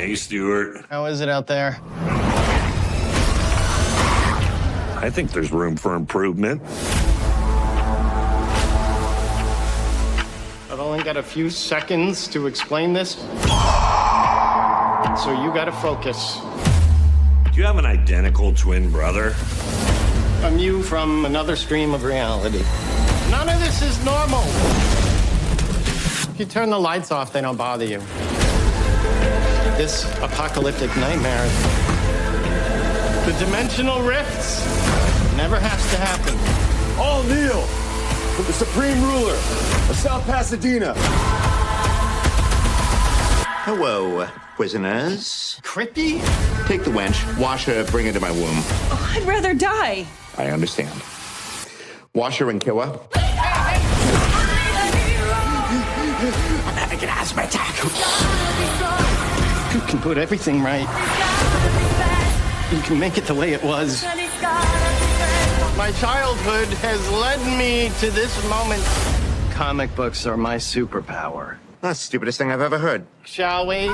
Hey, Stewart. How is it out there? I think there's room for improvement. I've only got a few seconds to explain this. So you gotta focus. Do you have an identical twin brother? I'm you from another stream of reality. None of this is normal. If you turn the lights off, they don't bother you. This apocalyptic nightmare, the dimensional rifts, never has to happen. All kneel for the supreme ruler of South Pasadena. Hello, prisoners. Crippy? Take the wench, wash her, bring her to my womb. Oh, I'd rather die. I understand. Wash her and kill her. I'm having an asthma attack. You can put everything right. You can make it the way it was. My childhood has led me to this moment. Comic books are my superpower. That's the stupidest thing I've ever heard. Shall we?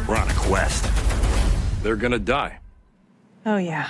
We're on a quest. They're gonna die. Oh, yeah.